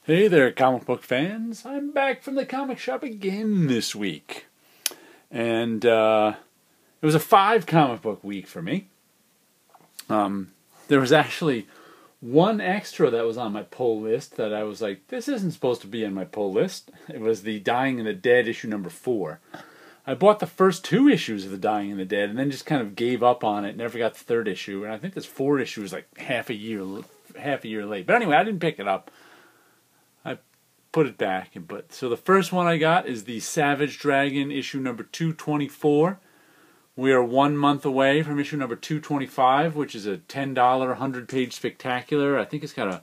Hey there, comic book fans. I'm back from the comic shop again this week. And it was a 5 comic book week for me. There was actually one extra that was on my pull list that I was like, this isn't supposed to be on my pull list. It was the Dying in the Dead issue number 4. I bought the first 2 issues of the Dying in the Dead and then just kind of gave up on it, never got the 3rd issue. And I think this 4th issue was like half a year late. But anyway, I didn't pick it up. Put it back. So the first one I got is the Savage Dragon issue number 224. We are 1 month away from issue number 225, which is a $10 100-page spectacular. I think it's got a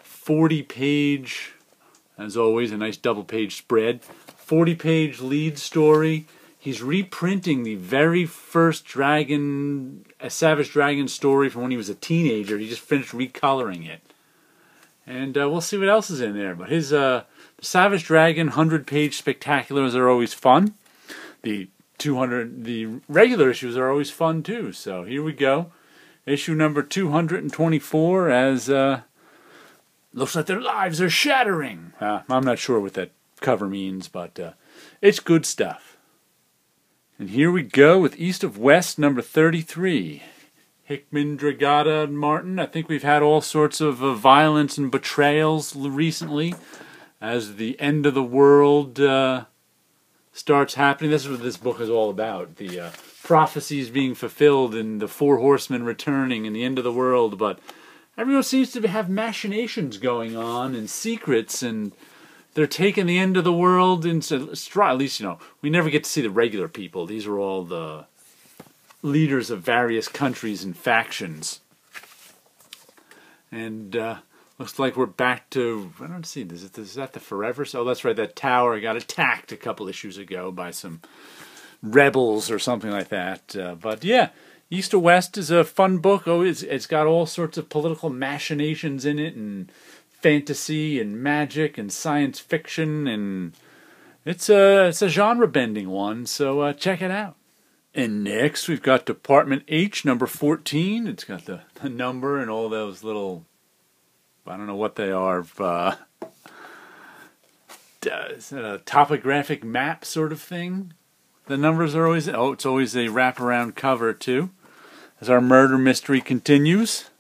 40-page, as always, a nice double-page spread. 40-page lead story. He's reprinting the very first Savage Dragon story from when he was a teenager. He just finished recoloring it. And we'll see what else is in there. But his Savage Dragon 100-page spectaculars are always fun. The regular issues are always fun too. So here we go. Issue number 224 as looks like their lives are shattering. I'm not sure what that cover means, but it's good stuff. And here we go with East of West number 33. Hickman, Dragata, and Martin. I think we've had all sorts of violence and betrayals recently as the end of the world starts happening. This is what this book is all about. The prophecies being fulfilled and the 4 horsemen returning and the end of the world. But everyone seems to have machinations going on and secrets, and they're taking the end of the world into stride. At least, we never get to see the regular people. These are all the leaders of various countries and factions. And looks like we're back to, I don't see, is that the Forever? Oh, that's right, that tower got attacked a couple issues ago by some rebels or something like that. But yeah, East to West is a fun book. Oh, it's got all sorts of political machinations in it, and fantasy and magic and science fiction, and it's a genre-bending one, so check it out. And next, we've got Department H, number 14. It's got the number and all those little, I don't know what they are. Is that a topographic map sort of thing? The numbers are always, it's always a wraparound cover, too. As our murder mystery continues.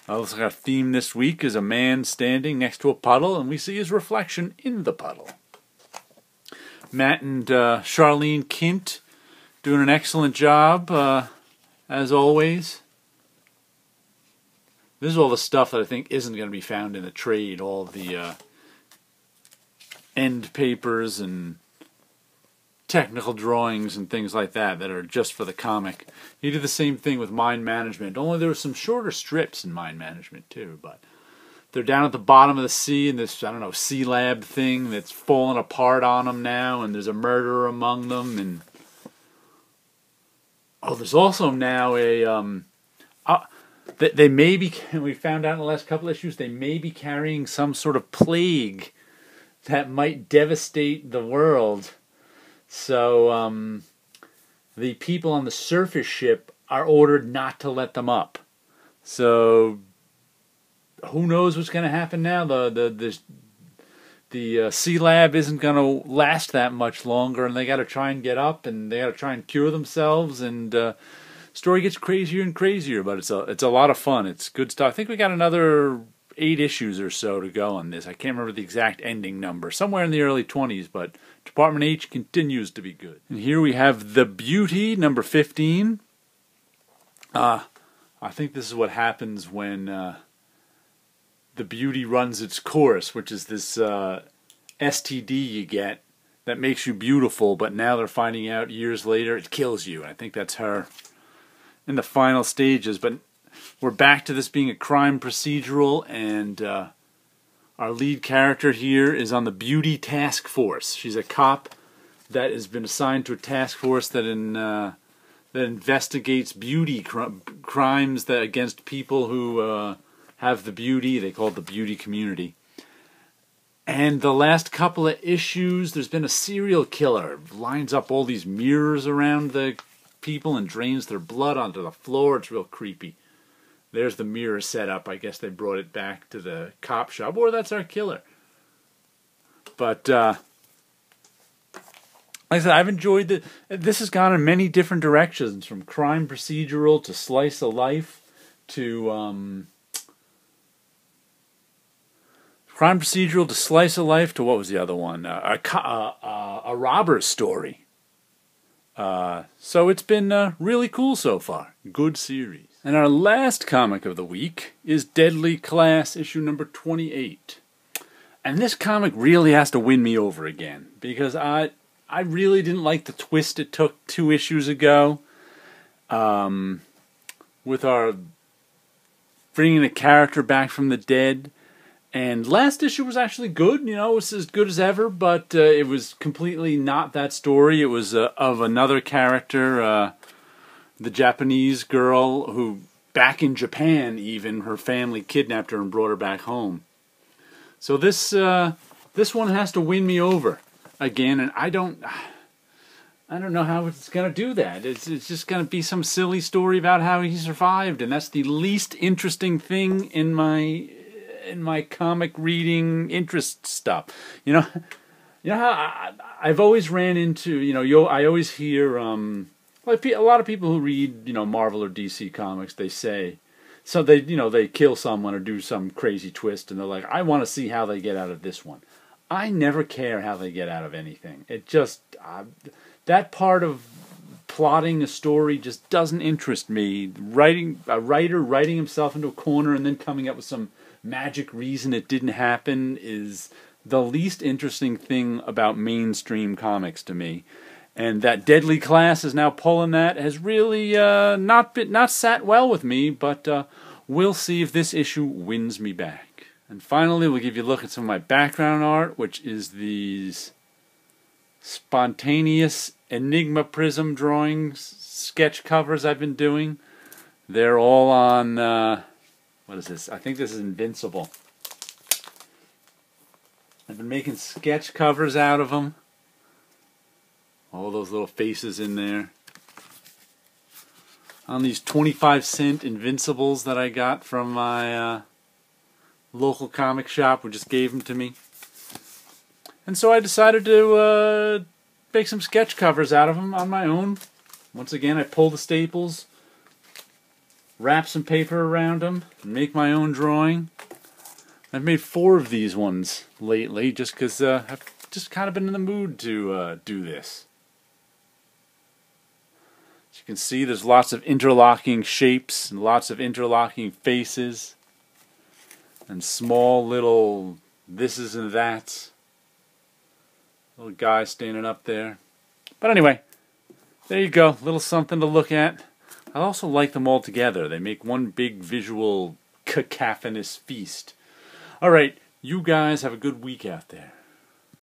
Also got a theme this week is a man standing next to a puddle, and we see his reflection in the puddle. Matt and Charlene Kint doing an excellent job, as always. This is all the stuff that I think isn't going to be found in the trade. All the end papers and technical drawings and things like that are just for the comic. He did the same thing with Mind Management, only there were some shorter strips in Mind Management too. But they're down at the bottom of the sea in this, I don't know, sea lab thing that's falling apart on them now, and there's a murderer among them, and there's also now they may be, we found out in the last couple issues, they may be carrying some sort of plague that might devastate the world. So the people on the surface ship are ordered not to let them up. So who knows what's going to happen now? The sea lab isn't going to last that much longer, and they got to try and get up, and they got to try and cure themselves, and story gets crazier and crazier, but it's a lot of fun. It's good stuff. I think we got another 8 issues or so to go on this. I can't remember the exact ending number, somewhere in the early 20s, but Department H continues to be good. And here we have The Beauty, number 15. I think this is what happens when the beauty runs its course, which is this STD you get that makes you beautiful, but now they're finding out years later it kills you. I think that's her in the final stages. But we're back to this being a crime procedural, and our lead character here is on the Beauty Task Force. She's a cop that has been assigned to a task force that investigates beauty crimes against people who have the beauty. They call it the beauty community. And the last couple of issues, there's been a serial killer. Lines up all these mirrors around the people and drains their blood onto the floor. It's real creepy. There's the mirror setup. I guess they brought it back to the cop shop. Or that's our killer. But, like I said, I've enjoyed this has gone in many different directions, from crime procedural to slice of life to crime procedural to slice of life to what was the other one? A robber's story. So it's been really cool so far. Good series. And our last comic of the week is Deadly Class issue number 28. And this comic really has to win me over again, because I really didn't like the twist it took 2 issues ago, with our bringing a character back from the dead. And last issue was actually good, you know, it was as good as ever, but it was completely not that story. It was of another character, the Japanese girl who, back in Japan even, her family kidnapped her and brought her back home. So this one has to win me over again, and I don't know how it's gonna do that. It's just gonna be some silly story about how he survived, and that's the least interesting thing in my comic reading interest stuff. You know how I've always ran into, I always hear like a lot of people who read Marvel or DC comics, they say, so they kill someone or do some crazy twist, and they're like, I want to see how they get out of this one. I never care how they get out of anything. It just that part of plotting a story just doesn't interest me. A writer writing himself into a corner and then coming up with some magic reason it didn't happen is the least interesting thing about mainstream comics to me. And that Deadly Class is now pulling that has really not sat well with me, but we'll see if this issue wins me back. And finally, we'll give you a look at some of my background art, which is these spontaneous Enigma Prism drawings, sketch covers I've been doing. They're all on, what is this? I think this is Invincible. I've been making sketch covers out of them. All those little faces in there. On these 25-cent Invincibles that I got from my local comic shop, who just gave them to me. And so I decided to make some sketch covers out of them on my own. Once again, I pull the staples, wrap some paper around them, and make my own drawing. I've made 4 of these ones lately, just because I've just kind of been in the mood to do this. As you can see, there's lots of interlocking shapes and lots of interlocking faces and small little thises and that's. Little guy standing up there. But anyway, there you go. Little something to look at. I also like them all together. They make one big visual cacophonous feast. Alright, you guys have a good week out there.